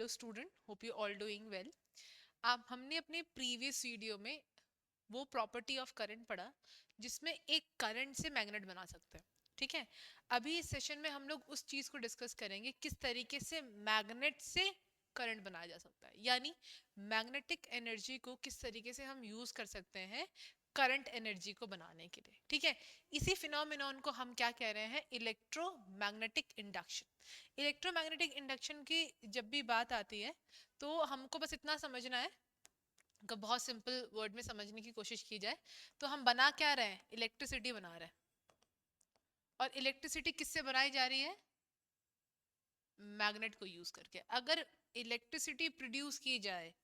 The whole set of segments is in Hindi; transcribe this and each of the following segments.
Hello student, hope you all doing well. अब हमने अपने प्रीवियस वीडियो में वो प्रॉपर्टी ऑफ करंट पढ़ा जिसमें एक करंट से मैग्नेट बना सकते हैं। ठीक है, अभी इस सेशन में हम लोग उस चीज को डिस्कस करेंगे किस तरीके से मैग्नेट से करंट बनाया जा सकता है, यानी मैग्नेटिक एनर्जी को किस तरीके से हम यूज कर सकते हैं करंट एनर्जी को बनाने के लिए। ठीक है, इसी फिनोमिनॉन को हम क्या कह रहे हैं, इलेक्ट्रोमैग्नेटिक इंडक्शन। इलेक्ट्रोमैग्नेटिक इंडक्शन की जब भी बात आती है तो हमको बस इतना समझना है, अगर बहुत सिंपल वर्ड में समझने की कोशिश की जाए तो हम बना क्या रहे हैं, इलेक्ट्रिसिटी बना रहे हैं। और इलेक्ट्रिसिटी किससे बनाई जा रही है, मैग्नेट को यूज करके। अगर इलेक्ट्रिसिटी प्रोड्यूस की जाए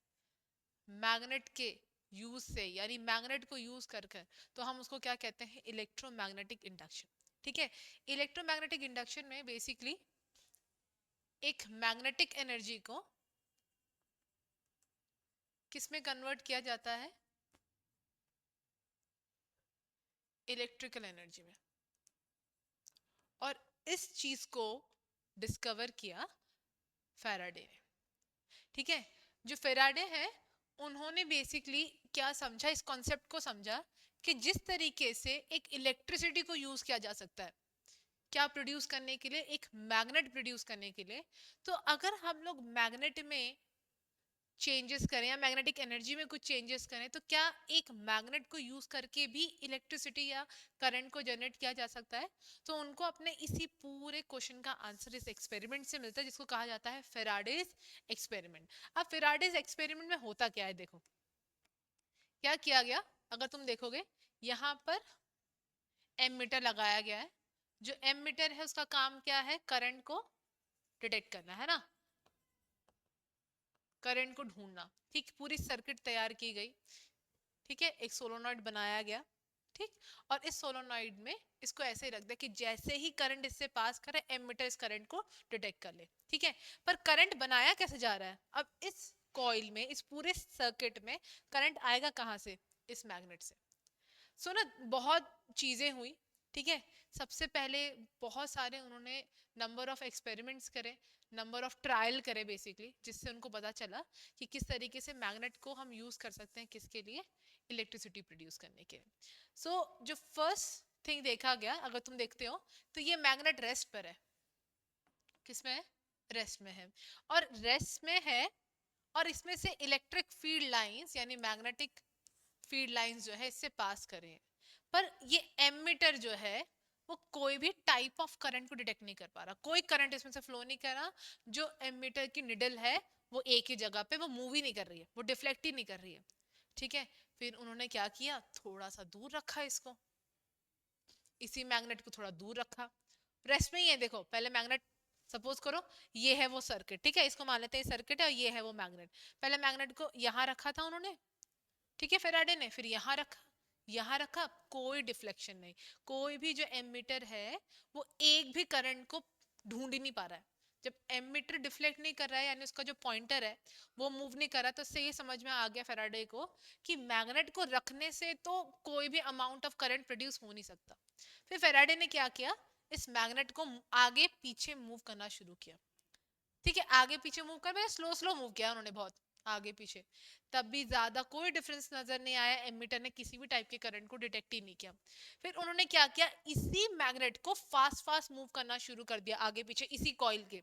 मैग्नेट के यूज से, यानी मैग्नेट को यूज करके, तो हम उसको क्या कहते हैं, इलेक्ट्रोमैग्नेटिक इंडक्शन। ठीक है, इलेक्ट्रोमैग्नेटिक इंडक्शन में बेसिकली एक मैग्नेटिक एनर्जी को किस में कन्वर्ट किया जाता है, इलेक्ट्रिकल एनर्जी में। और इस चीज को डिस्कवर किया फैराडे ने। ठीक है, जो फैराडे है उन्होंने बेसिकली क्या समझा, इस कॉन्सेप्ट को समझा कि जिस तरीके से एक इलेक्ट्रिसिटी को यूज किया जा सकता है क्या प्रोड्यूस करने के लिए, एक मैग्नेट प्रोड्यूस करने के लिए, तो अगर हम लोग मैग्नेट में चेंजेस करें या मैग्नेटिक एनर्जी में कुछ चेंजेस करें तो क्या एक मैग्नेट को यूज करके भी इलेक्ट्रिसिटी या करंट को जनरेट किया जा सकता है। तो उनको अपने इसी पूरे क्वेश्चन का आंसर इस एक्सपेरिमेंट से मिलता है जिसको कहा जाता है फेराडेज एक्सपेरिमेंट। अब फेराडेज एक्सपेरिमेंट में होता क्या है, देखो क्या किया गया। अगर तुम देखोगे यहाँ पर एमीटर लगाया गया है। जो एमीटर है उसका काम क्या है, करंट को डिटेक्ट करना है ना, करंट को ढूंढना। ठीक, पूरी सर्किट तैयार की गई। ठीक है, एक सोलोनॉइड बनाया गया। ठीक, और इस सोलोनॉइड में इसको ऐसे ही रख दिया कि जैसे ही करंट इससे पास करे एमीटर इस करंट को डिटेक्ट कर ले। ठीक है, पर करंट बनाया कैसे जा रहा है, अब इस कॉइल में, इस पूरे सर्किट में करंट आएगा कहाँ से, इस मैग्नेट से। सो ना बहुत चीजें हुई। ठीक है, सबसे पहले बहुत सारे उन्होंने नंबर ऑफ एक्सपेरिमेंट्स करे, नंबर ऑफ ट्रायल करे बेसिकली, जिससे उनको पता चला कि किस तरीके से मैग्नेट को हम यूज कर सकते हैं किसके लिए, इलेक्ट्रिसिटी प्रोड्यूस करने के। सो जो फर्स्ट थिंग देखा गया, अगर तुम देखते हो तो ये मैग्नेट रेस्ट पर है। किसमें है, रेस्ट में है। और रेस्ट में है और इसमें से इलेक्ट्रिक फील्ड लाइंस यानी मैग्नेटिक फील्ड लाइंस जो है इससे पास करें। पर ये एमीटर जो है वो कोई भी टाइप ऑफ करंट को डिटेक्ट नहीं कर पा रहा, कोई करंट इसमें से फ्लो नहीं कर रहा। जो एमीटर की निडल है वो एक ही जगह पे वो मूव ही नहीं कर रही है, वो डिफ्लेक्ट ही नहीं कर रही है। ठीक है, फिर उन्होंने क्या किया, थोड़ा सा दूर रखा इसको, इसी मैग्नेट को थोड़ा दूर रखा। रेस्ट में ही है, देखो पहले मैग्नेट, सपोज करो ये है वो सर्किट। ठीक है, इसको मान लेते हैं सर्किट है और ये है वो मैग्नेट। पहले मैग्नेट को यहाँ रखा था उन्होंने, ठीक है, फेराडे ने, फिर यहाँ रखा, यहाँ रखा, कोई डिफ्लेक्शन नहीं। कोई भी जो एमीटर है वो एक भी करंट को ढूंढ ही नहीं पा रहा है। जब एमीटर डिफ्लेक्ट नहीं कर रहा है यानी उसका जो पॉइंटर है वो मूव नहीं कर रहा, तो इससे ये समझ में आ गया फेराडे को कि मैग्नेट को रखने से तो कोई भी अमाउंट ऑफ करंट प्रोड्यूस हो नहीं सकता। फिर फेराडे ने क्या किया, इस मैग्नेट को आगे पीछे मूव करना शुरू किया। ठीक है, आगे पीछे मूव कर, स्लो स्लो मूव किया उन्होंने, बहुत आगे पीछे, तब भी ज्यादा कोई डिफरेंस नजर नहीं आया, एमीटर ने किसी भी टाइप के करंट को डिटेक्ट ही नहीं किया। फिर उन्होंने क्या किया, इसी मैग्नेट को फास्ट फास्ट मूव करना शुरू कर दिया आगे पीछे इसी कॉइल के।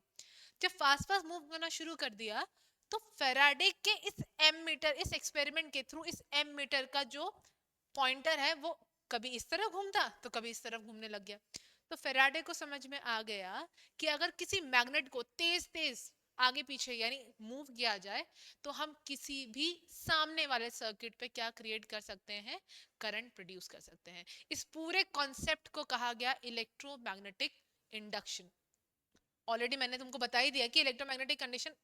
जब फास्ट फास्ट मूव करना शुरू कर दिया तो फेराडे के इस एमीटर, इस एक्सपेरिमेंट के थ्रू इस एमीटर का जो पॉइंटर है वो कभी इस तरफ घूमता तो कभी इस तरफ घूमने लग गया। तो फेराडे को समझ में आ गया कि अगर किसी मैग्नेट को तेज तेज आगे पीछे यानी मूव किया जाए तो हम किसी भी सामने वाले सर्किट पे क्या क्रिएट कर सकते हैं, करंट प्रोड्यूस कर सकते हैं। इस पूरे कॉन्सेप्ट को कहा गया इलेक्ट्रोमैग्नेटिक इंडक्शन। ऑलरेडी मैंने तुमको बता ही दिया कि इलेक्ट्रोमैग्नेटिक कंडीशन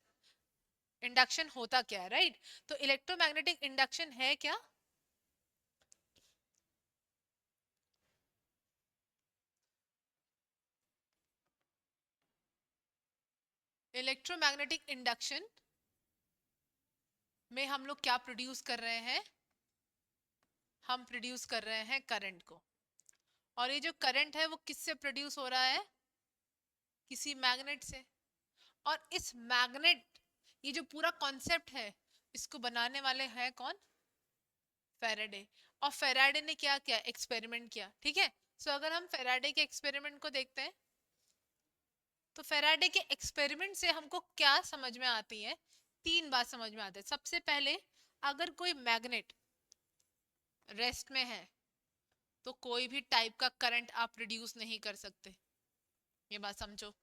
इंडक्शन होता क्या है, राइट। तो इलेक्ट्रोमैग्नेटिक इंडक्शन है क्या, इलेक्ट्रोमैग्नेटिक इंडक्शन में हम लोग क्या प्रोड्यूस कर रहे हैं, हम प्रोड्यूस कर रहे हैं करंट को। और ये जो करंट है वो किससे प्रोड्यूस हो रहा है, किसी मैग्नेट से। और इस मैग्नेट ये जो पूरा कॉन्सेप्ट है इसको बनाने वाले हैं कौन? फेराडे। और फेराडे ने क्या किया? एक्सपेरिमेंट किया, ठीक है। सो अगर हम फेराडे के एक्सपेरिमेंट को देखते हैं तो फेराडे के एक्सपेरिमेंट से हमको क्या समझ में आती है? तीन बात समझ में आती है। सबसे पहले, अगर कोई मैग्नेट रेस्ट में है तो कोई भी टाइप का करंट आप प्रोड्यूस नहीं कर सकते, ये बात समझो,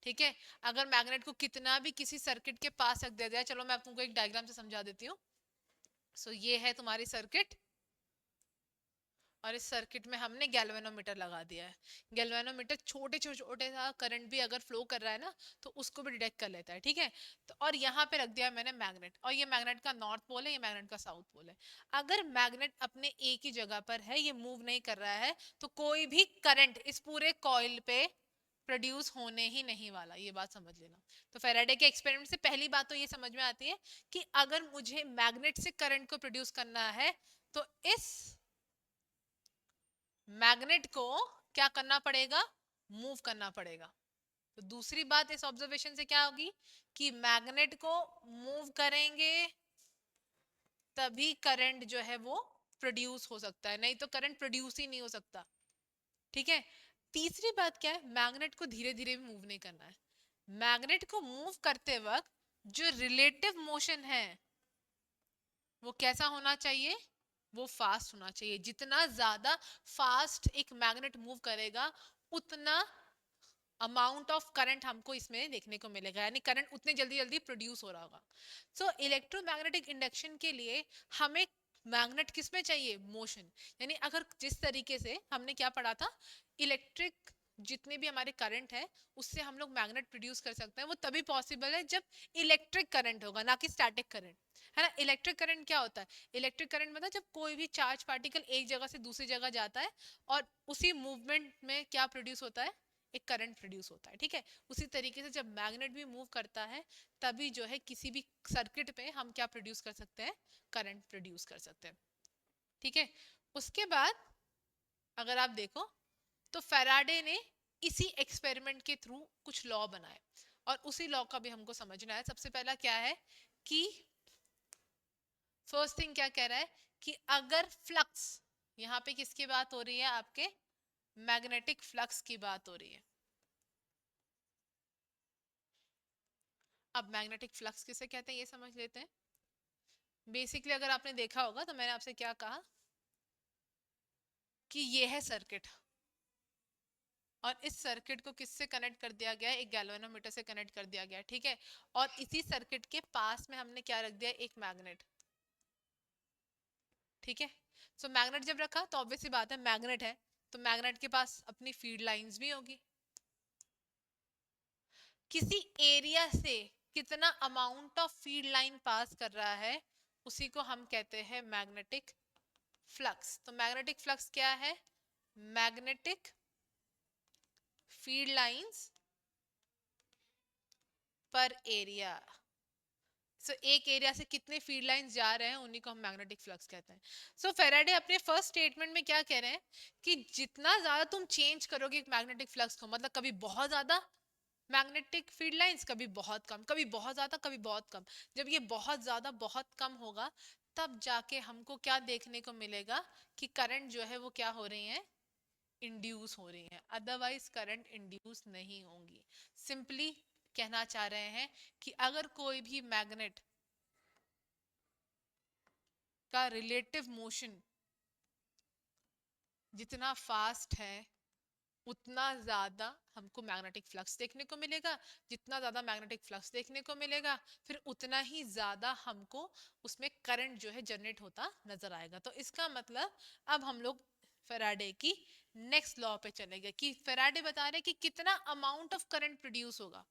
ठीक है। अगर मैग्नेट को कितना भी किसी सर्किट के पास रख दिया जाए, चलो मैं आपको एक डायग्राम से समझा देती हूँ। सो ये है तुम्हारी सर्किट, और इस सर्किट में हमने गैल्वेनोमीटर लगा दिया है। गैल्वेनोमीटर छोटे छोटे छोटे सा करंट भी अगर फ्लो कर रहा है ना तो उसको भी डिटेक्ट कर लेता है, ठीक है। तो और यहाँ पे रख दिया है मैंने मैग्नेट, और ये मैग्नेट का नॉर्थ पोल है, ये मैग्नेट का साउथ पोल है। अगर मैग्नेट अपने एक ही जगह पर है, ये मूव नहीं कर रहा है, तो कोई भी करंट इस पूरे कॉइल पे प्रोड्यूस होने ही नहीं वाला, ये बात समझ लेना। तो फेराडे के एक्सपेरिमेंट से पहली बात तो ये समझ में आती है कि अगर मुझे मैग्नेट से करंट को प्रोड्यूस करना है तो इस मैग्नेट को क्या करना पड़ेगा? मूव करना पड़ेगा। तो दूसरी बात इस ऑब्जर्वेशन से क्या होगी कि मैग्नेट को मूव करेंगे तभी करंट जो है वो प्रोड्यूस हो सकता है, नहीं तो करंट प्रोड्यूस ही नहीं हो सकता, ठीक है। तीसरी बात क्या है? मैग्नेट को धीरे धीरे मूव नहीं करना है। मैग्नेट को मूव करते वक्त जो रिलेटिव मोशन है वो कैसा होना चाहिए? वो फास्ट होना चाहिए। जितना ज्यादा फास्ट एक मैग्नेट मूव करेगा उतना अमाउंट ऑफ करंट हमको इसमें देखने को मिलेगा, यानी करंट उतने जल्दी जल्दी प्रोड्यूस हो रहा होगा। सो इलेक्ट्रोमैग्नेटिक इंडक्शन के लिए हमें मैग्नेट किस में चाहिए? मोशन। यानी अगर जिस तरीके से हमने क्या पढ़ा था, इलेक्ट्रिक जितने भी हमारे करंट है उससे हम लोग मैग्नेट प्रोड्यूस कर सकते हैं, वो तभी पॉसिबल है जब इलेक्ट्रिक करंट होगा, ना कि स्टैटिक करंट, है ना। इलेक्ट्रिक करंट क्या होता है? इलेक्ट्रिक करंट मतलब जब कोई भी चार्ज पार्टिकल एक जगह से दूसरी जगह जाता है और उसी मूवमेंट में क्या प्रोड्यूस होता है? एक करंट प्रोड्यूस होता है, ठीक है। उसी तरीके से जब मैग्नेट भी मूव करता है तभी जो है किसी भी सर्किट पे हम क्या प्रोड्यूस कर सकते हैं? करंट प्रोड्यूस कर सकते हैं, ठीक है। उसके बाद अगर आप देखो तो फेराडे ने इसी एक्सपेरिमेंट के थ्रू कुछ लॉ बनाए, और उसी लॉ का भी हमको समझना है। सबसे पहला क्या है कि फर्स्ट थिंग क्या कह रहा है कि अगर फ्लक्स, यहाँ पे किसकी बात हो रही है? आपके मैग्नेटिक फ्लक्स की बात हो रही है। अब मैग्नेटिक फ्लक्स किसे कहते हैं ये समझ लेते हैं। बेसिकली अगर आपने देखा होगा तो मैंने आपसे क्या कहा कि ये है सर्किट, और इस सर्किट को किससे कनेक्ट कर दिया गया है? एक गैल्वेनोमीटर से कनेक्ट कर दिया गया है, ठीक है। और इसी सर्किट के पास में हमने क्या रख दिया? एक मैग्नेट, ठीक है। सो मैग्नेट जब रखा तो ऑब्वियस सी बात है मैग्नेट है तो मैग्नेट के पास अपनी फील्ड लाइंस भी होगी। किसी एरिया से कितना अमाउंट ऑफ फील्ड लाइन पास कर रहा है उसी को हम कहते हैं मैग्नेटिक फ्लक्स। तो मैग्नेटिक फ्लक्स क्या है? मैग्नेटिक फील्ड लाइंस पर एरिया। सो एक एरिया से कितने फील्ड लाइंस जा रहे हैं उन्हीं को हम मैग्नेटिक फ्लक्स कहते हैं। सो फेराडे अपने फर्स्ट स्टेटमेंट में क्या कह रहे हैं कि जितना ज्यादा तुम चेंज करोगे एक मैग्नेटिक फ्लक्स को, मतलब कभी बहुत ज्यादा मैग्नेटिक फील्ड लाइंस, कभी बहुत कम, कभी बहुत ज्यादा, कभी बहुत कम, जब ये बहुत ज्यादा बहुत कम होगा तब जाके हमको क्या देखने को मिलेगा कि करंट जो है वो क्या हो रही है? इंड्यूस हो रही है, अदरवाइज करंट इंड्यूस नहीं होंगी। सिंपली कहना चाह रहे हैं कि अगर कोई भी मैग्नेट का रिलेटिव मोशन जितना फास्ट है उतना ज्यादा हमको मैग्नेटिक फ्लक्स देखने को मिलेगा। जितना ज्यादा मैग्नेटिक फ्लक्स देखने को मिलेगा फिर उतना ही ज्यादा हमको उसमें करंट जो है जनरेट होता नजर आएगा। तो इसका मतलब अब हम लोग फेराडे की नेक्स्ट लॉ पे चलेंगे कि फेराडे बता रहे कि कितना अमाउंट ऑफ करंट प्रोड्यूस होगा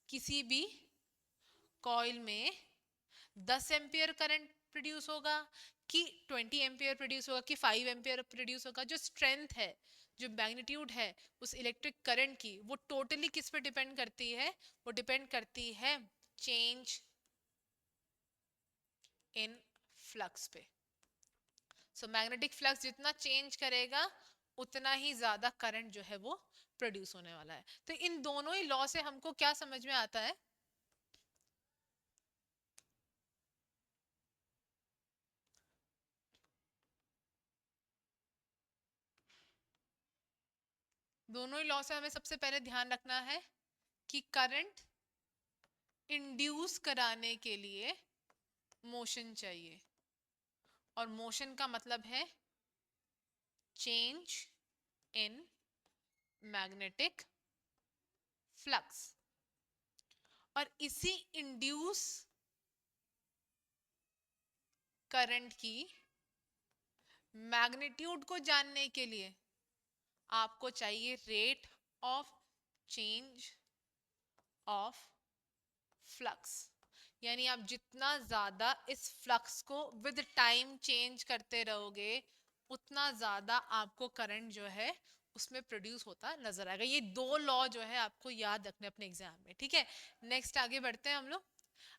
किसी भी कॉइल में। 10 एम्पियर करंट प्रोड्यूस होगा कि 20 एम्पियर प्रोड्यूस होगा कि 5 एम्पियर प्रोड्यूस होगा। जो स्ट्रेंथ है, जो मैग्नीट्यूड है उस इलेक्ट्रिक करंट की, वो टोटली किस पे डिपेंड करती है? वो डिपेंड करती है चेंज इन फ्लक्स पे। सो मैग्नेटिक फ्लक्स जितना चेंज करेगा उतना ही ज्यादा करंट जो है वो प्रोड्यूस होने वाला है। तो इन दोनों ही लॉ से हमको क्या समझ में आता है दोनों ही लॉ से हमें सबसे पहले ध्यान रखना है कि करंट इंड्यूस कराने के लिए मोशन चाहिए, और मोशन का मतलब है चेंज इन मैग्नेटिक फ्लक्स। और इसी इंड्यूस करंट की मैग्नीट्यूड को जानने के लिए आपको चाहिए rate of change of flux, यानी आप जितना ज्यादा इस फ्लक्स को विद टाइम चेंज करते रहोगे उतना ज्यादा आपको करंट जो है उसमें प्रोड्यूस होता नजर आएगा। ये दो लॉ जो है आपको याद रखने अपने एग्जाम में, ठीक है। नेक्स्ट आगे बढ़ते हैं हम लोग।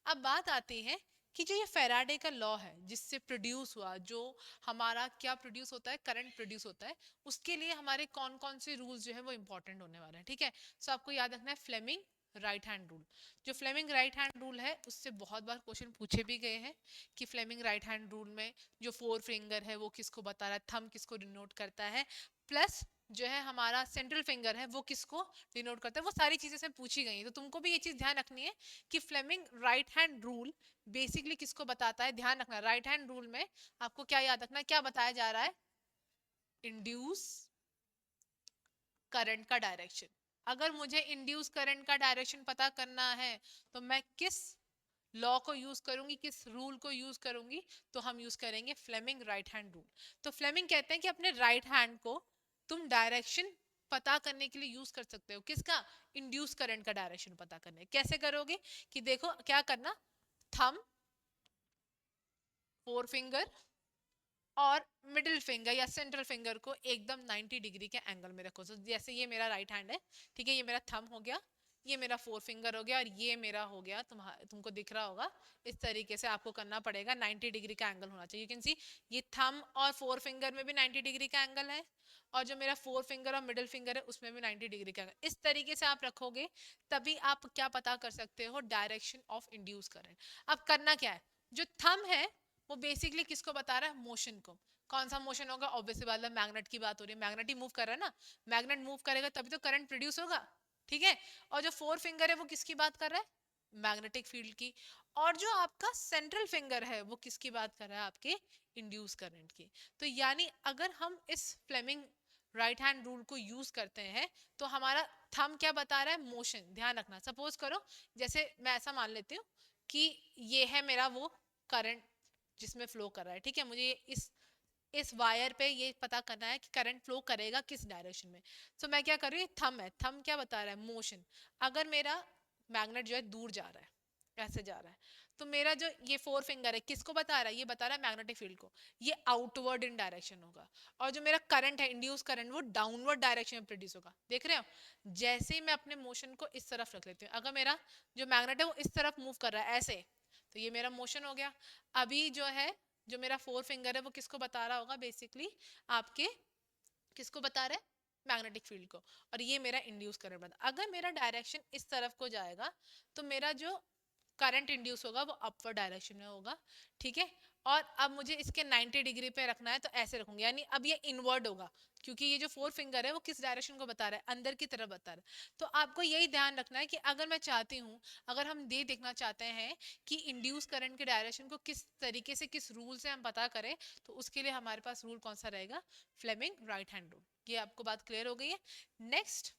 अब बात आती है कि जो ये फेराडे का लॉ है जिससे प्रोड्यूस हुआ, जो हमारा क्या प्रोड्यूस होता है, करंट प्रोड्यूस होता है, उसके लिए हमारे कौन कौन से रूल्स जो है वो इंपॉर्टेंट होने वाले हैं, ठीक है। सो आपको याद रखना है फ्लेमिंग राइट हैंड रूल। जो फ्लेमिंग राइट हैंड रूल है उससे बहुत बार क्वेश्चन पूछे भी गए हैं कि फ्लेमिंग राइट हैंड रूल में जो फोर फिंगर है वो किसको बता रहा है, थंब किसको डिनोट करता है, प्लस जो है हमारा सेंट्रल फिंगर है वो किसको डिनोट करता है, वो सारी चीजें से पूछी गई हैं। तो तुमको भी ये चीज ध्यान रखनी है कि Fleming right hand rule basically किसको बताता है। ध्यान रखना राइट हैंड रूल में आपको क्या याद रखना है, क्या बताया जा रहा है, इंड्यूस करंट का डायरेक्शन। अगर मुझे इंड्यूस करंट का डायरेक्शन पता करना है तो मैं किस लॉ को यूज करूंगी, किस रूल को यूज करूंगी, तो हम यूज करेंगे फ्लेमिंग राइट हैंड रूल। तो फ्लेमिंग कहते हैं कि अपने राइट हैंड को तुम डायरेक्शन पता करने के लिए यूज कर सकते हो, किसका, इंड्यूस करंट का डायरेक्शन पता करने। कैसे करोगे कि देखो क्या करना, थंब, फोर फिंगर और मिडिल फिंगर या सेंट्रल फिंगर को एकदम 90 डिग्री के एंगल में रखो। तो जैसे ये मेरा राइट हैंड है, ठीक है, ये मेरा थंब हो गया, ये मेरा फोर फिंगर हो गया और ये मेरा हो गया, तुमको दिख रहा होगा इस तरीके से आपको करना पड़ेगा, 90 डिग्री का एंगल होना चाहिए। यू कैन सी ये थंब और फोर फिंगर में भी 90 डिग्री का एंगल है, और जो मेरा फोर फिंगर और मिडिल फिंगर है उसमें भी 90 डिग्री का एंगल। इस तरीके से आप रखोगे तभी आप क्या पता कर सकते हो, डायरेक्शन ऑफ इंड्यूस करंट। अब करना क्या है, जो थंब है वो बेसिकली किसको बता रहा है, मोशन को। कौन सा मोशन होगा, ऑब्वियसली बात है मैग्नेट की बात हो रही है, मैग्नेट ही मूव कर रहा है ना, मैग्नेट मूव करेगा तभी तो करंट प्रोड्यूस होगा, ठीक है। और जो फोर फिंगर है वो किसकी बात कर रहा है, मैग्नेटिक फील्ड की। और जो आपका सेंट्रल फिंगर है वो किसकी बात कर रहा है, आपके इंड्यूस करंट की। तो यानी अगर हम इस फ्लेमिंग राइट हैंड रूल को यूज करते हैं तो हमारा थंब क्या बता रहा है, मोशन। ध्यान रखना, सपोज करो जैसे मैं ऐसा मान लेती हूँ कि ये है मेरा वो करंट जिसमें फ्लो कर रहा है, ठीक है, मुझे इस वायर पे ये पता करना है कि करंट फ्लो करेगा किस डायरेक्शन में। तो मैं क्या कर रही हूँ, थंब है, थंब क्या बता रहा है, मोशन। अगर मेरा मैग्नेट जो है दूर जा रहा है, ऐसे जा रहा है, तो मेरा जो ये फोर फिंगर है किसको बता रहा है, ये बता रहा है मैग्नेटिक फील्ड को, ये आउटवर्ड इन डायरेक्शन होगा। और जो मेरा करंट है, इंड्यूस करंट, वो डाउनवर्ड डायरेक्शन में प्रोड्यूस होगा। देख रहे हो, जैसे ही मैं अपने मोशन को इस तरफ रख लेती हूँ, अगर मेरा जो मैग्नेट है वो इस तरफ मूव कर रहा है ऐसे, तो ये मेरा मोशन हो गया। अभी जो है जो मेरा फोर फिंगर है वो किसको बता रहा होगा, बेसिकली आपके किसको बता रहा है, मैग्नेटिक फील्ड को। और ये मेरा इंड्यूस करंट बता, अगर मेरा डायरेक्शन इस तरफ को जाएगा तो मेरा जो करंट इंड्यूस होगा वो अपवर्ड डायरेक्शन में होगा, ठीक है। और अब मुझे इसके 90 डिग्री पे रखना है तो ऐसे रखूंगी, यानी अब ये इनवर्ड होगा, क्योंकि ये जो फोर फिंगर है वो किस डायरेक्शन को बता रहा है, अंदर की तरफ बता रहा है। तो आपको यही ध्यान रखना है कि अगर मैं चाहती हूँ, अगर हम ये देखना चाहते हैं कि इंड्यूस करंट के डायरेक्शन को किस तरीके से, किस रूल से हम पता करें, तो उसके लिए हमारे पास रूल कौन सा रहेगा, फ्लेमिंग राइट हैंड रूल। ये आपको बात क्लियर हो गई है। नेक्स्ट,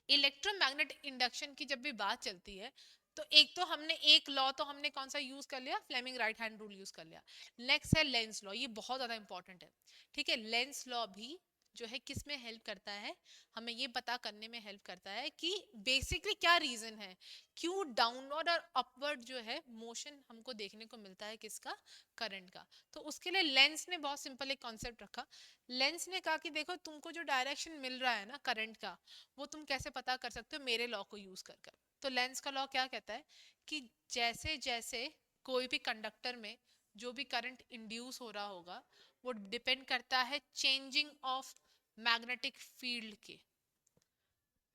इलेक्ट्रोमैग्नेटिक इंडक्शन की जब भी बात चलती है तो एक तो हमने एक लॉ तो हमने कौन सा यूज कर लिया, Fleming right hand rule use कर लिया। नेक्स्ट है लेंस लॉ, ये बहुत ज्यादा इंपॉर्टेंट है, ठीक है। लेंस लॉ भी जो है किस में हेल्प करता है, हमें ये पता करने में हेल्प करता है कि बेसिकली क्या रीजन है, क्यों डाउनवर्ड और अपवर्ड जो है मोशन हमको देखने को मिलता है किसका, करंट का। तो उसके लिए लेंस ने बहुत सिंपल एक कॉन्सेप्ट रखा। लेंस ने कहा कि देखो तुमको जो डायरेक्शन मिल रहा है ना करंट का, वो तुम कैसे पता कर सकते हो, मेरे लॉ को यूज कर कर। तो लेंस का लॉ क्या कहता है कि जैसे जैसे कोई भी कंडक्टर में जो भी करंट इंड्यूस हो रहा होगा वो डिपेंड करता है चेंजिंग ऑफ मैग्नेटिक फील्ड के,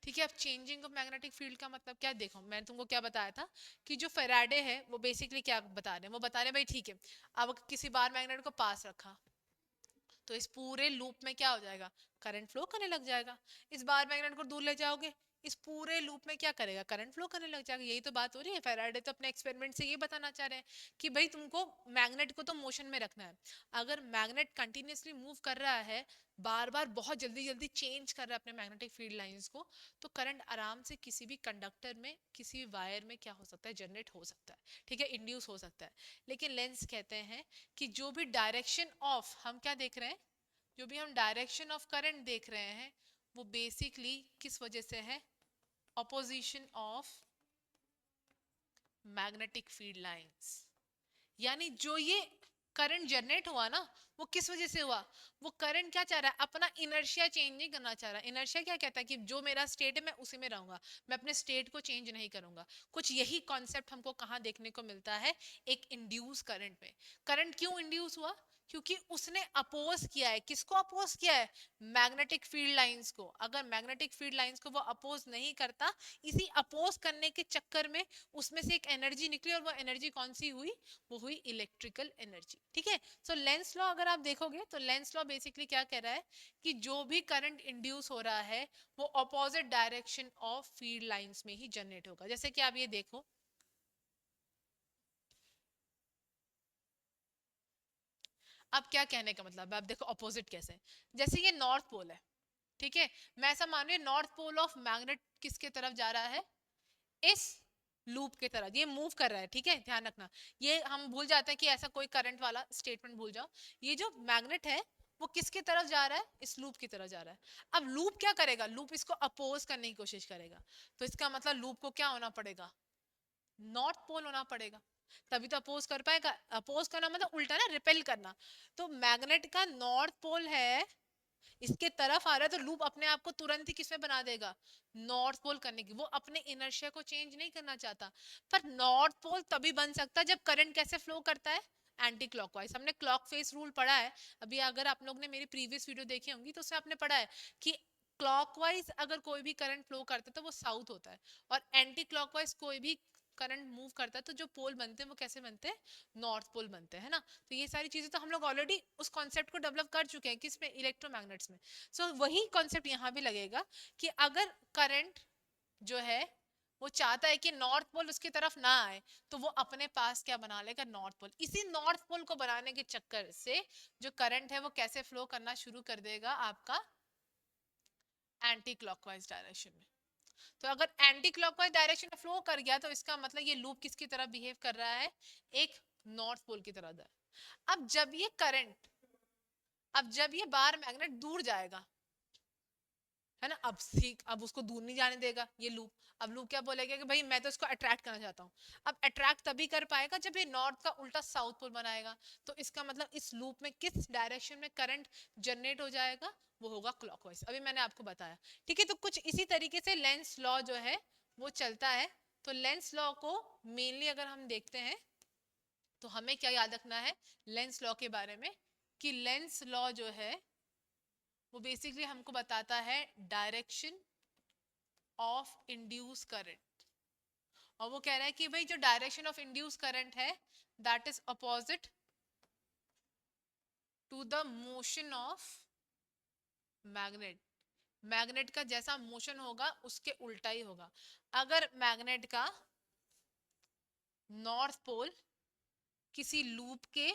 ठीक है। अब चेंजिंग ऑफ मैग्नेटिक फील्ड का मतलब क्या, देखो मैंने तुमको क्या बताया था कि जो फेराडे है वो बेसिकली क्या बता रहे हैं, वो बता रहे हैं भाई ठीक है, अब किसी बार मैग्नेट को पास रखा तो इस पूरे लूप में क्या हो जाएगा, करंट फ्लो करने लग जाएगा। इस बार मैग्नेट को दूर ले जाओगे, इस पूरे लूप में क्या करेगा, करंट फ्लो करने लग जाएगा। यही तो बात हो रही है। फैराडे तो अपने एक्सपेरिमेंट से ये बताना चाह रहे हैं कि भाई तुमको मैग्नेट को तो मोशन में रखना है। अगर मैग्नेट कंटिन्यूअसली मूव कर रहा है, बार बार बहुत जल्दी जल्दी चेंज कर रहा है अपने मैग्नेटिक फील्ड लाइंस को, तो करंट आराम से किसी भी कंडक्टर में, किसी भी वायर में क्या हो सकता है, जनरेट हो सकता है, ठीक है, इंड्यूस हो सकता है। लेकिन लेंस कहते हैं कि जो भी डायरेक्शन ऑफ, हम क्या देख रहे हैं, जो भी हम डायरेक्शन ऑफ करंट देख रहे हैं, वो बेसिकली किस वजह से है, opposition of magnetic field lines. यानी जो ये करंट जनरेट हुआ ना, वो किस वजह से हुआ, वो करंट क्या चाह रहा है, अपना इनर्शिया चेंज नहीं करना चाह रहा। इनर्शिया क्या कहता है कि जो मेरा स्टेट है मैं उसी में रहूंगा, मैं अपने स्टेट को चेंज नहीं करूंगा। कुछ यही कॉन्सेप्ट हमको कहाँ देखने को मिलता है, एक इंड्यूस करंट में। करंट क्यों इंड्यूस हुआ, क्योंकि उसने अपोज किया है, किसको अपोज किया है, मैग्नेटिक फील्ड लाइंस को। अगर मैग्नेटिक फील्ड लाइंस को वो अपोज नहीं करता, इसी अपोज करने के चक्कर में उसमें से एक एनर्जी निकली, और वो एनर्जी कौन सी हुई, वो हुई इलेक्ट्रिकल एनर्जी, ठीक है। सो लेंस लॉ अगर आप देखोगे तो लेंस लॉ बेसिकली क्या कह रहा है कि जो भी करंट इंड्यूस हो रहा है वो opposite direction of field lines में ही जनरेट होगा। जैसे कि आप ये देखो, अब क्या कहने का मतलब है, आप देखो अपोजिट कैसे, जैसे ये नॉर्थ पोल है, ठीक है, मैं ऐसा मान रही हूँ नॉर्थ पोल ऑफ मैग्नेट किसके तरफ जा रहा है, इस लूप के तरह ये मूव कर रहा है, ठीक है, ध्यान रखना। ये हम भूल जाते हैं कि ऐसा कोई करंट वाला स्टेटमेंट भूल जाओ। ये जो मैग्नेट है वो किसकी तरफ जा रहा है, इस लूप की तरफ जा रहा है। अब लूप क्या करेगा, लूप इसको अपोज करने की कोशिश करेगा, तो इसका मतलब लूप को क्या होना पड़ेगा, नॉर्थ पोल होना पड़ेगा, तभी तो अपोज कर पाएगा। अपोज करना मतलब उल्टा ना, रिपेल करना। तो मैग्नेट का नॉर्थ पोल है, इसके तरफ आ रहा है, तो लूप अपने आप को तुरंत ही किसमें बना देगा, नॉर्थ पोल करने की। वो अपने इनर्शिया को चेंज नहीं करना चाहता। पर नॉर्थ पोल तभी बन सकता है जब करंट कैसे फ्लो करता है, एंटी क्लॉकवाइज। हमने क्लॉक फेस रूल पढ़ा है अभी, अगर आप लोग ने मेरी प्रीवियस वीडियो देखी होंगी तो उसमें आपने पढ़ा है कि क्लॉकवाइज अगर कोई भी करंट फ्लो करता है तो वो साउथ होता है, और एंटी क्लॉकवाइज कोई भी करंट मूव करता है तो जो पोल बनते हैं वो कैसे बनते हैं, नॉर्थ पोल बनते हैं, है ना। तो ये सारी चीजें तो हम लोग ऑलरेडी उस कॉन्सेप्ट को डेवलप कर चुके हैं, किसमें, इलेक्ट्रोमैग्नेट्स में। सो वही कॉन्सेप्ट यहाँ भी लगेगा कि अगर करंट जो है वो चाहता है कि नॉर्थ पोल उसकी तरफ ना आए, तो वो अपने पास क्या बना लेगा, नॉर्थ पोल। इसी नॉर्थ पोल को बनाने के चक्कर से जो करंट है वो कैसे फ्लो करना शुरू कर देगा, आपका एंटी क्लॉकवाइज डायरेक्शन में। तो अगर एंटी क्लॉकवाइज डायरेक्शन में फ्लो कर गया तो इसका मतलब ये लूप किसकी तरह बिहेव कर रहा है, एक नॉर्थ पोल की तरह। अब जब ये करंट, अब जब ये बार मैग्नेट दूर जाएगा, है ना, अब सीख, अब उसको दूर नहीं जाने देगा ये लूप। अब लूप क्या बोलेगा कि भाई मैं तो इसको अट्रैक्ट करना चाहता हूँ। अब अट्रैक्ट तभी कर पाएगा जब ये नॉर्थ का उल्टा साउथ पोल बनाएगा। तो इसका मतलब इस लूप में किस डायरेक्शन में करंट जनरेट हो जाएगा, वो होगा क्लॉकवाइज। अभी मैंने आपको बताया, ठीक है। तो कुछ इसी तरीके से लेंस लॉ जो है वो चलता है। तो लेंस लॉ को मेनली अगर हम देखते हैं तो हमें क्या याद रखना है लेंस लॉ के बारे में, कि लेंस लॉ जो है वो बेसिकली हमको बताता है डायरेक्शन ऑफ इंड्यूस करंट। और वो कह रहा है कि भाई जो डायरेक्शन ऑफ इंड्यूस करंट है that is opposite to the motion of magnet. Magnet का जैसा मोशन होगा उसके उल्टा ही होगा। अगर मैग्नेट का नॉर्थ पोल किसी लूप के,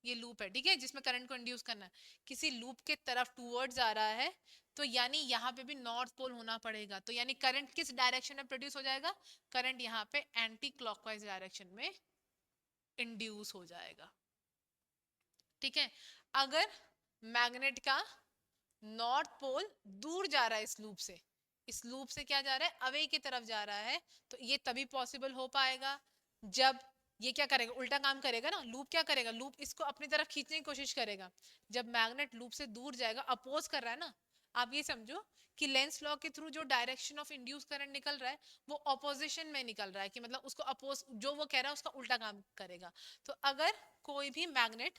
ये लूप है ठीक है जिसमें करंट को इंड्यूस करना है, किसी लूप के तरफ टूवर्ड्स आ रहा है, तो यानी यहाँ पे भी नॉर्थ पोल होना पड़ेगा। तो यानी करंट किस डायरेक्शन में प्रोड्यूस हो जाएगा, करंट यहाँ पे एंटी क्लॉकवाइज डायरेक्शन में इंड्यूस हो जाएगा, ठीक है। अगर मैग्नेट का नॉर्थ पोल दूर जा रहा है इस लूप से, इस लूप से क्या जा रहा है, अवे की तरफ जा रहा है, तो ये तभी पॉसिबल हो पाएगा जब ये क्या करेगा, उल्टा काम करेगा ना। लूप क्या करेगा, लूप इसको अपनी तरफ खींचने की कोशिश करेगा। जब मैग्नेट लूप से दूर जाएगा, अपोज कर रहा है ना, आप ये समझो कि लेंस लॉ के थ्रू जो डायरेक्शन ऑफ इंड्यूस करंट निकल रहा है वो ऑपोजिशन में निकल रहा है, कि मतलब उसको अपोज, जो वो कह रहा है उसका उल्टा काम करेगा। तो अगर कोई भी मैग्नेट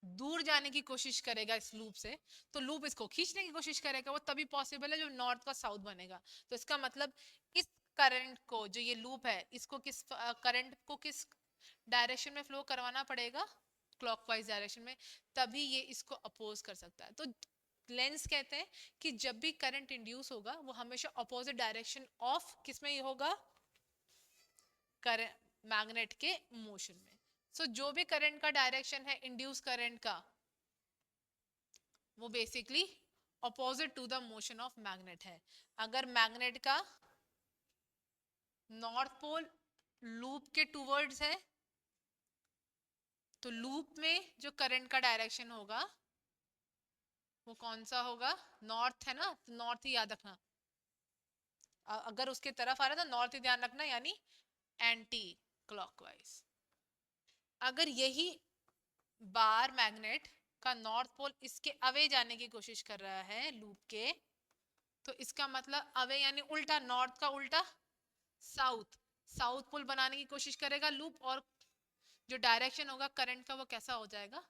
दूर जाने की कोशिश करेगा इस लूप से, तो लूप इसको खींचने की कोशिश करेगा, वो तभी पॉसिबल है जो नॉर्थ का साउथ बनेगा। तो इसका मतलब इस करंट को, जो ये लूप है इसको किस करंट को किस डायरेक्शन में फ्लो करवाना पड़ेगा क्लॉकवाइज डायरेक्शन में, तभी ये इसको अपोज कर सकता है। तो लेंस कहते हैं कि जब भी करंट इंड्यूस होगा वो हमेशा अपोजिट डायरेक्शन ऑफ किसमें ही होगा, करंट मैग्नेट के मोशन में। सो जो भी करंट का डायरेक्शन है इंड्यूस करंट का, वो basically opposite to the motion of magnet है। अगर मैग्नेट का नॉर्थ पोल लूप के टूवर्ड्स है तो लूप में जो करंट का डायरेक्शन होगा वो कौन सा होगा, नॉर्थ है ना, तो नॉर्थ ही याद रखना। अगर उसके तरफ आ रहा है तो नॉर्थ ही ध्यान रखना, यानी एंटी क्लॉकवाइज। अगर यही बार मैग्नेट का नॉर्थ पोल इसके अवे जाने की कोशिश कर रहा है लूप के, तो इसका मतलब अवे यानी उल्टा, नॉर्थ का उल्टा साउथ, साउथ पोल बनाने की कोशिश करेगा लूप, और जो डायरेक्शन होगा करंट का वो कैसा हो जाएगा,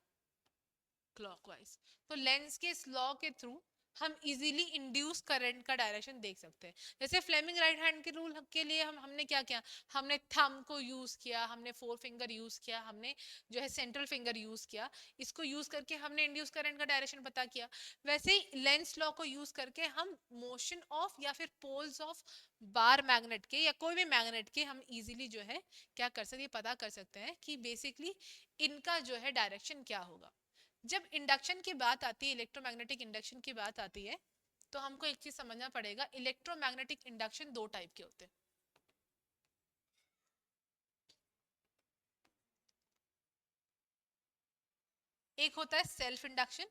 क्लॉकवाइज। तो लेंस के इस लॉ के थ्रू हम इजीली इंड्यूस करंट का डायरेक्शन देख सकते हैं। जैसे फ्लेमिंग राइट हैंड के रूल के लिए हमने क्या किया, हमने थंब को यूज किया, हमने फोर फिंगर यूज किया, हमने जो है सेंट्रल फिंगर यूज किया, इसको यूज करके हमने इंड्यूस करंट का डायरेक्शन पता किया। वैसे ही लेंस लॉ को यूज करके हम मोशन ऑफ या फिर पोल्स ऑफ बार मैग्नेट के या कोई भी मैग्नेट के हम इजीली जो है क्या कर सकते हैं, पता कर सकते हैं कि बेसिकली इनका जो है डायरेक्शन क्या होगा। जब इंडक्शन की बात आती है, इलेक्ट्रोमैग्नेटिक इंडक्शन की बात आती है, तो हमको एक चीज समझना पड़ेगा, इलेक्ट्रोमैग्नेटिक इंडक्शन दो टाइप के होते हैं। एक होता है सेल्फ इंडक्शन,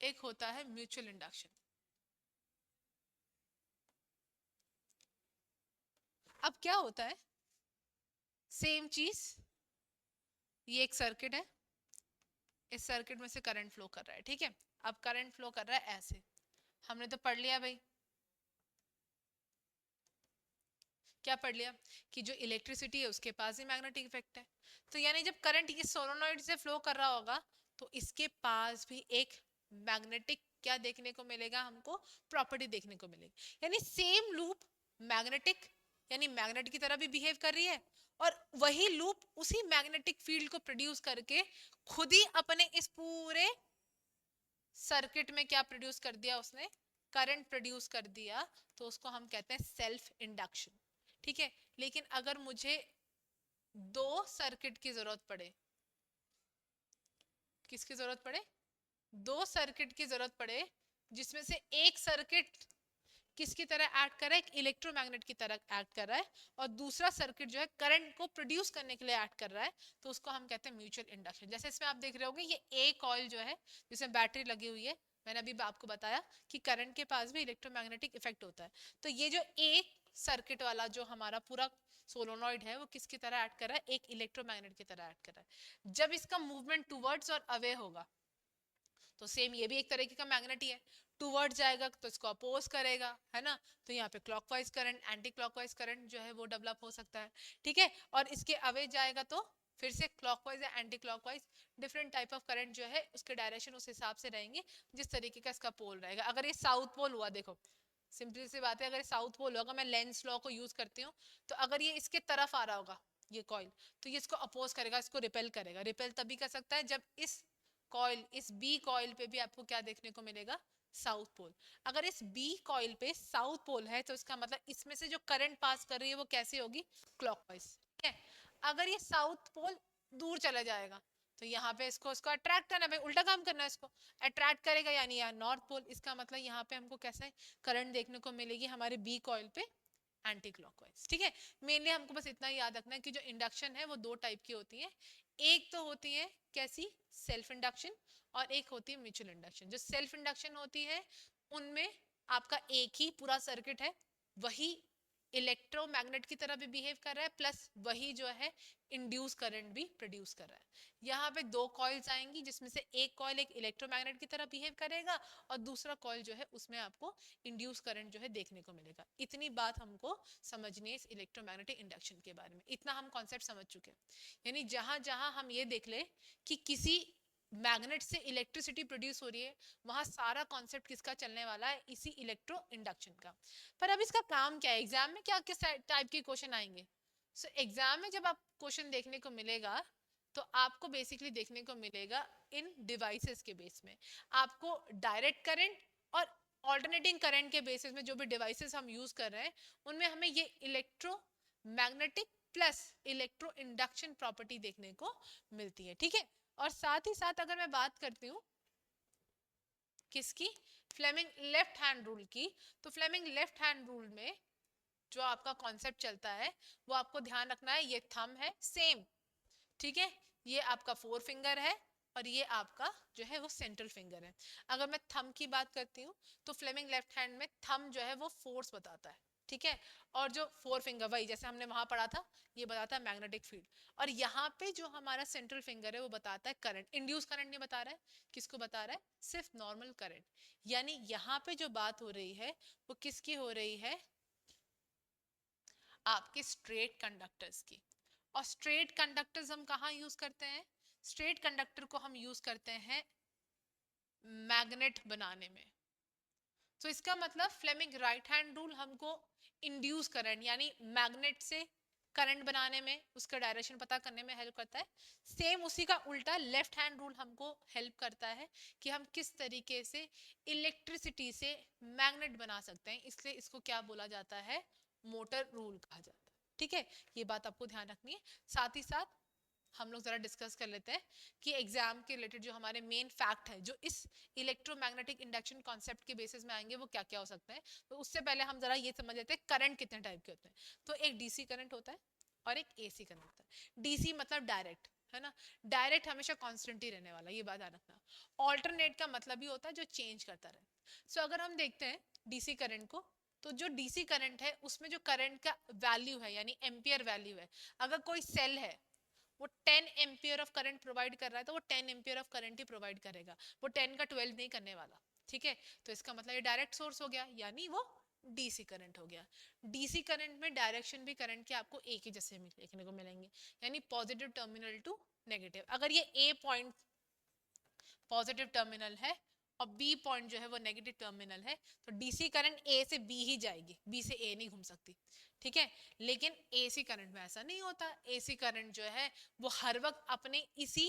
एक होता है म्यूचुअल इंडक्शन। अब क्या होता है, सेम चीज, ये एक सर्किट है, इस सर्किट में से करंट फ्लो कर रहा है, ठीक है। अब करंट फ्लो कर रहा है ऐसे, हमने तो पढ़ लिया भाई, क्या पढ़ लिया कि जो इलेक्ट्रिसिटी है उसके पास ही मैग्नेटिक इफेक्ट है। तो यानी जब करंट ये सोलोनॉइड से फ्लो कर रहा होगा तो इसके पास भी एक मैग्नेटिक क्या देखने को मिलेगा, हमको प्रॉपर्टी देखने को मिलेगी। यानी सेम लूप मैग्नेटिक, यानी मैग्नेट की तरह भी बिहेव कर रही है, और वही लूप उसी मैग्नेटिक फील्ड को प्रोड्यूस करके खुद ही अपने इस पूरे सर्किट में क्या प्रोड्यूस कर दिया, उसने करंट प्रोड्यूस कर दिया। तो उसको हम कहते हैं सेल्फ इंडक्शन, ठीक है। लेकिन अगर मुझे दो सर्किट की जरूरत पड़े, किसकी जरूरत पड़े, दो सर्किट की जरूरत पड़े, जिसमें से एक सर्किट किसकी तरह एक्ट कर रहा है, एक इलेक्ट्रोमैग्नेट की तरह एक्ट कर रहा है, और दूसरा सर्किट जो है करंट को प्रोड्यूस करने के लिए एक्ट कर रहा है, तो उसको हम कहते हैं म्यूचुअल इंडक्शन। जैसे इसमें आप देख रहे होंगे ये ए कॉइल जो है जिसमें बैटरी लगी हुई है, मैंने अभी आपको बताया कि करंट के पास भी इलेक्ट्रोमैग्नेटिक इफेक्ट होता है। तो ये जो एक सर्किट वाला जो हमारा पूरा सोलोनॉइड है वो किसकी तरह एक्ट कर रहा है, एक इलेक्ट्रोमैग्नेट की तरह एक्ट कर रहा है। जब इसका मूवमेंट टूवर्ड्स और अवे होगा तो सेम ये भी एक तरीके का मैग्नेट ही है, टूवर्ड जाएगा तो इसको अपोज करेगा, है ना। तो यहाँ पे clockwise current, anti clockwise current जो है वो डेवलप हो सकता है, ठीक है। और इसके अवे जाएगा तो फिर से क्लॉकवाइज या anti clockwise different type of current जो है उसके डायरेक्शन उस हिसाब से रहेंगे जिस तरीके का इसका पोल रहेगा। अगर ये साउथ पोल हुआ, देखो सिंपली सी बात है, अगर साउथ पोल होगा, मैं लेंस लॉ को यूज करती हूँ, तो अगर ये इसके तरफ आ रहा होगा ये कॉइल, तो ये इसको अपोज करेगा, इसको रिपेल करेगा। रिपेल तभी कर सकता है जब इस कॉइल, इस बी कॉइल पे भी आपको क्या देखने को मिलेगा, साउथ पोल। अगर इस बी कॉइल पे साउथ पोल है तो इसका मतलब इसमें से जो करंट पास कर रही है वो कैसे होगी, क्लॉकवाइज, ठीक है। अगर ये साउथ पोल दूर चला जाएगा तो यहाँ पे इसको अट्रैक्ट करना है, उल्टा काम करना है, इसको अट्रैक्ट करेगा, यानी यहाँ नॉर्थ पोल। इसका मतलब यहाँ पे हमको कैसे करंट देखने को मिलेगी हमारे बी कॉइल पे, एंटी क्लॉकवाइज, ठीक है। मेनली हमको बस इतना ही याद रखना है कि जो इंडक्शन है वो दो टाइप की होती है, एक तो होती है कैसी, सेल्फ इंडक्शन, और एक होती है म्यूचुअल इंडक्शन। जो सेल्फ इंडक्शन होती है उनमें आपका एक ही पूरा सर्किट है, वही इलेक्ट्रोमैग्नेट की तरह भी बिहेव कर रहा है, प्लस वही जो है इंड्यूस करंट भी प्रोड्यूस कर रहा है। यहाँ पे दो कॉइल्स आएंगी जिसमें से एक कॉइल एक इलेक्ट्रोमैग्नेट की तरह बिहेव करेगा और दूसरा कॉइल जो है उसमें आपको इंड्यूस करंट जो है देखने को मिलेगा। इतनी बात हमको समझनी है इस इलेक्ट्रोमैग्नेटिक इंडक्शन के बारे में, इतना हम कॉन्सेप्ट समझ चुके हैं। यानी जहां जहां हम ये देख ले कि किसी मैग्नेट से इलेक्ट्रिसिटी प्रोड्यूस हो रही है, वहां सारा कॉन्सेप्ट किसका चलने वाला है, इसी इलेक्ट्रो इंडक्शन का। पर अब इसका काम क्या है, एग्जाम में क्या किस टाइप के क्वेश्चन आएंगे। सो एग्जाम में जब आप क्वेश्चन देखने को मिलेगा तो आपको बेसिकली देखने को मिलेगा इन डिवाइसेस के बेस में, आपको डायरेक्ट करंट और ऑल्टरनेटिंग करंट के बेसिस में जो भी डिवाइसेस हम यूज कर रहे हैं उनमें हमें ये electro magnetic plus electro induction property देखने को मिलती है, ठीक है। और साथ ही साथ अगर मैं बात करती हूँ किसकी, फ्लेमिंग लेफ्ट हैंड रूल की, तो फ्लेमिंग लेफ्ट हैंड रूल में जो आपका कॉन्सेप्ट चलता है वो आपको ध्यान रखना है, ये थंब है सेम, ठीक है, ये आपका फोर फिंगर है और ये आपका जो है वो सेंट्रल फिंगर है। अगर मैं थंब की बात करती हूँ तो फ्लेमिंग लेफ्ट हैंड में थंब जो है वो फोर्स बताता है, ठीक है, और जो फोर फिंगर वही जैसे हमने वहां पढ़ा था ये बताता है मैग्नेटिक फील्ड, और यहाँ पे जो हमारा सेंट्रल फिंगर है वो बताता है करंट, इंड्यूस करंट नहीं बता रहा है, किसको बता रहा है, सिर्फ नॉर्मल करंट। यानी यहाँ पे जो बात हो रही है वो किसकी हो रही है, आपके स्ट्रेट कंडक्टर्स की। और स्ट्रेट कंडक्टर्स हम कहाँ यूज करते हैं, स्ट्रेट कंडक्टर को हम यूज करते हैं मैग्नेट बनाने में। तो इसका मतलब फ्लेमिंग राइट हैंड रूल हमको इंड्यूस करंट यानी मैग्नेट से करंट बनाने में, उसका डायरेक्शन पता करने में हेल्प करता है। सेम उसी का उल्टा लेफ्ट हैंड रूल हमको हेल्प करता है कि हम किस तरीके से इलेक्ट्रिसिटी से मैग्नेट बना सकते हैं, इसलिए इसको क्या बोला जाता है, मोटर रूल कहा जाता है, ठीक है। ये बात आपको ध्यान रखनी है। साथ ही साथ हम लोग जरा डिस्कस कर लेते हैं कि एग्जाम के रिलेटेड जो हमारे मेन फैक्ट है जो इस इलेक्ट्रोमैग्नेटिक इंडक्शन कॉन्सेप्ट के बेसिस में आएंगे वो क्या क्या हो सकते हैं। तो उससे पहले हम जरा ये समझ लेते हैं करंट कितने टाइप के होते हैं। तो एक डीसी करंट होता है और एक एसी करंट होता है। डीसी मतलब डायरेक्ट, है ना, डायरेक्ट हमेशा कांस्टेंट ही रहने वाला, ये बात ध्यान रखना। ऑल्टरनेट का मतलब ही होता है जो चेंज करता रहे। सो अगर हम देखते हैं डीसी करंट को, तो जो डीसी करंट है उसमें जो करंट का वैल्यू है यानी एम्पियर वैल्यू है, अगर कोई सेल है वो 10 एम्पियर ऑफ करंट प्रोवाइड कर रहा है तो वो 10 ampere of current he provide करेगा, वो 10 का 12 नहीं करने वाला, ठीक है। तो इसका मतलब ये डायरेक्ट सोर्स हो गया यानी वो डीसी करंट हो गया। डीसी करंट में डायरेक्शन भी करंट के आपको एक ही जैसे देखने को मिलेंगे, यानी पॉजिटिव टर्मिनल टू नेगेटिव। अगर ये ए पॉइंट पॉजिटिव टर्मिनल है और बी पॉइंट जो है वो नेगेटिव टर्मिनल है तो डीसी करंट ए से बी ही जाएगी, बी से ए नहीं घूम सकती, ठीक है। लेकिन एसी करंट में ऐसा नहीं होता, एसी करंट जो है वो हर वक्त अपने इसी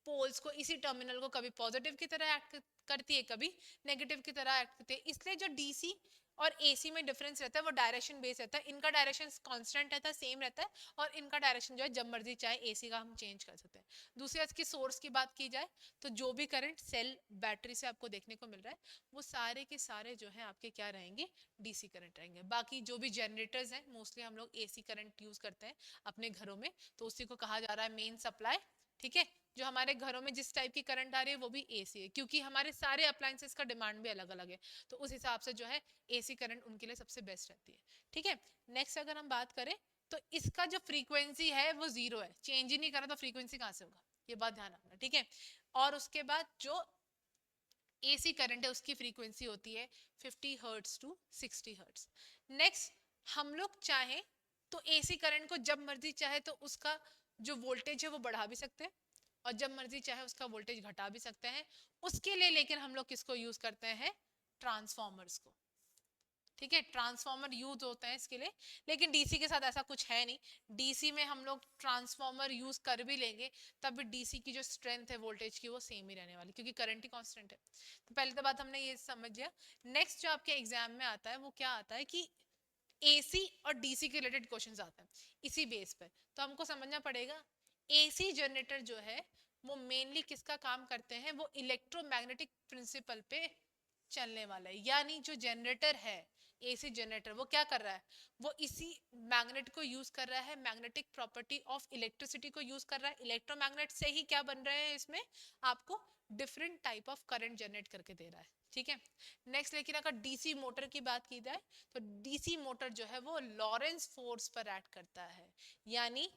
पोल्स को, इसी टर्मिनल को कभी पॉजिटिव की तरह एक्ट करती है कभी नेगेटिव की तरह एक्ट करती है। इसलिए जो डीसी और एसी में डिफरेंस रहता है वो डायरेक्शन बेस रहता है, इनका डायरेक्शन कांस्टेंट रहता है, सेम रहता है, और इनका डायरेक्शन जो है जब मर्जी चाहे एसी का हम चेंज कर सकते हैं। दूसरी इसकी सोर्स की बात की जाए तो जो भी करंट सेल बैटरी से आपको देखने को मिल रहा है वो सारे के सारे जो है आपके क्या रहेंगे, डीसी करंट रहेंगे। बाकी जो भी जनरेटर्स हैं मोस्टली हम लोग एसी करंट यूज करते हैं अपने घरों में, तो उसी को कहा जा रहा है मेन सप्लाई, ठीक है। जो हमारे घरों में जिस टाइप की करंट आ रही है वो भी एसी है, क्योंकि हमारे सारे अप्लायंसेस का डिमांड भी अलग अलग है, तो उस हिसाब से जो है एसी करंट उनके लिए सबसे बेस्ट रहती है, ठीक है। नेक्स्ट अगर हम बात करें तो इसका जो फ्रीक्वेंसी है वो जीरो है, चेंज ही नहीं करा तो फ्रीक्वेंसी कहाँ से होगा, ये बात ध्यान रखना, ठीक है। और उसके बाद जो एसी करंट है उसकी फ्रीक्वेंसी होती है 50 हर्ट्ज टू 60 हर्ट्ज। नेक्स्ट हम लोग चाहें तो एसी करंट को जब मर्जी चाहे तो उसका जो वोल्टेज है वो बढ़ा भी सकते हैं और जब मर्जी चाहे उसका वोल्टेज घटा भी सकते हैं। उसके लिए लेकिन हम लोग किसको यूज करते हैं, ट्रांसफॉर्मर्स को, ठीक है, ट्रांसफॉर्मर यूज होते हैं इसके लिए। लेकिन डीसी के साथ ऐसा कुछ है नहीं, डीसी में हम लोग ट्रांसफॉर्मर यूज कर भी लेंगे तब भी डीसी की जो स्ट्रेंथ है वोल्टेज की वो सेम ही रहने वाली, क्योंकि करंट ही कांस्टेंट है। तो पहले तो बात हमने ये समझ लिया। नेक्स्ट जो आपके एग्जाम में आता है वो क्या आता है कि एसी और डीसी के रिलेटेड क्वेश्चंस आते हैं इसी बेस पर। तो हमको समझना पड़ेगा एसी जनरेटर जो है वो मेनली किसका काम करते हैं, वो इलेक्ट्रोमैग्नेटिक प्रिंसिपल पे चलने वाला है। यानी जो जनरेटर है एसी जनरेटर वो क्या कर रहा है, वो इसी मैग्नेट को यूज कर रहा है, मैग्नेटिक प्रॉपर्टी ऑफ इलेक्ट्रिसिटी को यूज कर रहा है। इलेक्ट्रोमैग्नेट से ही क्या बन रहे हैं इसमें, आपको different type of current generate करके दे रहा है, ठीक है। नेक्स्ट लेकिन अगर डीसी मोटर की बात की जाए तो डीसी मोटर जो है वो लॉरेंस फोर्स पर एक्ट करता है, यानी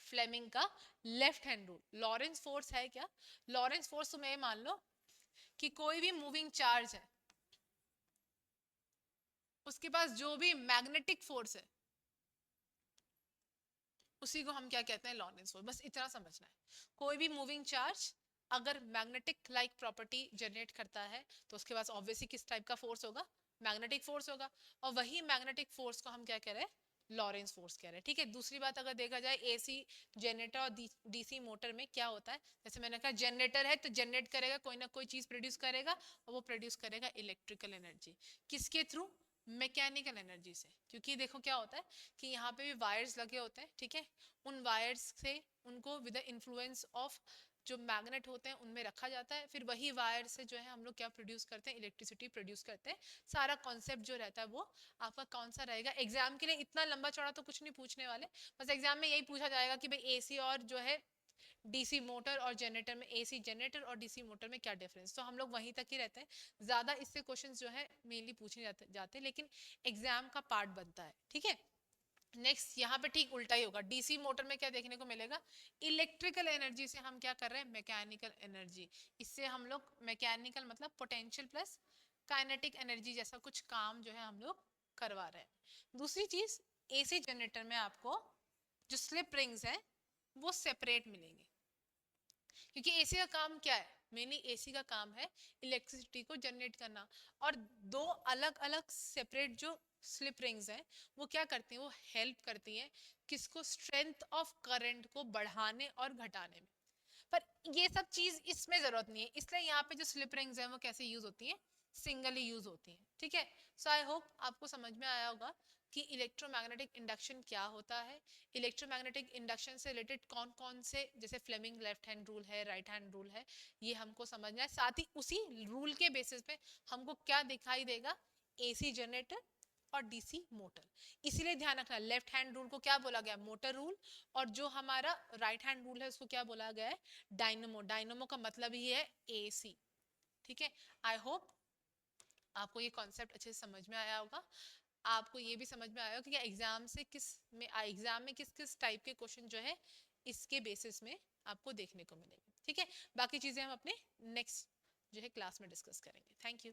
फ्लेमिंग का left hand rule. Lawrence force है क्या, लॉरेंस फोर्स तुम ये मान लो कि कोई भी मूविंग चार्ज है उसके पास जो भी मैग्नेटिक फोर्स है उसी को हम क्या कहते हैं, लॉरेंस फोर्स। बस इतना समझना है, कोई भी मूविंग चार्ज अगर मैग्नेटिक लाइक प्रॉपर्टी जनरेट करता है तो उसके पास ऑब्वियसली किस टाइप का फोर्स होगा, मैग्नेटिक फोर्स होगा, और वही मैग्नेटिक फोर्स को हम क्या कह रहे हैं, लॉरेंस फोर्स कह रहे हैं। ठीक है, दूसरी बात अगर देखा जाए एसी जनरेटर और डीसी मोटर में क्या होता है, जैसे मैंने कहा जनरेटर है तो जनरेट करेगा, कोई ना कोई चीज प्रोड्यूस करेगा, और वो प्रोड्यूस करेगा इलेक्ट्रिकल एनर्जी, किसके थ्रू, मैकेनिकल एनर्जी से। क्योंकि देखो क्या होता है कि यहाँ पे भी वायर्स लगे होते हैं, ठीक है, उन वायर्स से उनको विद द इन्फ्लुएंस ऑफ जो मैग्नेट होते हैं उनमें रखा जाता है, फिर वही वायर से जो है हम लोग क्या प्रोड्यूस करते हैं, इलेक्ट्रिसिटी प्रोड्यूस करते हैं। सारा कॉन्सेप्ट जो रहता है वो आपका कौन सा रहेगा, एग्जाम के लिए इतना लंबा चौड़ा तो कुछ नहीं पूछने वाले, बस एग्जाम में यही पूछा जाएगा कि भाई एसी और जो है डीसी मोटर और जनरेटर में, एसी जनरेटर और डीसी मोटर में क्या डिफरेंस, तो हम लोग वहीं तक ही रहते हैं, ज्यादा इससे क्वेश्चंस जो है मेनली पूछे जाते हैं, लेकिन एग्जाम का पार्ट बनता है। ठीक है, नेक्स्ट यहाँ पे ठीक उल्टा ही होगा, डीसी मोटर में क्या देखने को मिलेगा, इलेक्ट्रिकल एनर्जी से हम क्या कर रहे हैं, मैकेनिकल एनर्जी, इससे हम लोग मैकेनिकल मतलब पोटेंशियल प्लस काइनेटिक एनर्जी जैसा कुछ काम जो है हम लोग करवा रहे हैं। दूसरी चीज, एसी जनरेटर में आपको जो स्लिप रिंग्स है वो सेपरेट मिलेंगे, क्योंकि एसी का काम क्या है, मेनली एसी का काम है इलेक्ट्रिसिटी को जनरेट करना, और दो अलग अलग सेपरेट जो स्लिप रिंग्स हैं वो क्या करती हैं, वो हेल्प करती हैं किसको, स्ट्रेंथ ऑफ करंट को बढ़ाने और घटाने में। पर ये सब चीज इसमें जरूरत नहीं है, इसलिए यहाँ पे जो स्लिप रिंग्स हैं वो कैसे यूज होती हैं, सिंगली यूज होती हैं। ठीक है, सो आई होप आपको समझ में आया होगा कि इलेक्ट्रोमैग्नेटिक इंडक्शन क्या होता है, इलेक्ट्रोमैग्नेटिक इंडक्शन से रिलेटेड कौन कौन से, जैसे फ्लेमिंग लेफ्ट हैंड रूल है, राइट हैंड रूल है, ये हमको समझना है, साथ ही उसी रूल के बेसिस पे हमको क्या दिखाई देगा, एसी जनरेटर और डीसी मोटर। इसीलिए ध्यान रखना, लेफ्ट हैंड रूल को क्या बोला गया, मोटर रूल, और जो हमारा राइट हैंड रूल है उसको क्या बोला गया है, डायनमो। डायनमो का मतलब ही है एसी। ठीक है, आई होप आपको ये कॉन्सेप्ट अच्छे से समझ में आया होगा, आपको ये भी समझ में आया होगा कि एग्जाम में किस किस टाइप के क्वेश्चन जो है इसके बेसिस में आपको देखने को मिलेंगे। ठीक है, बाकी चीजें हम अपने नेक्स्ट जो है क्लास में डिस्कस करेंगे। Thank you.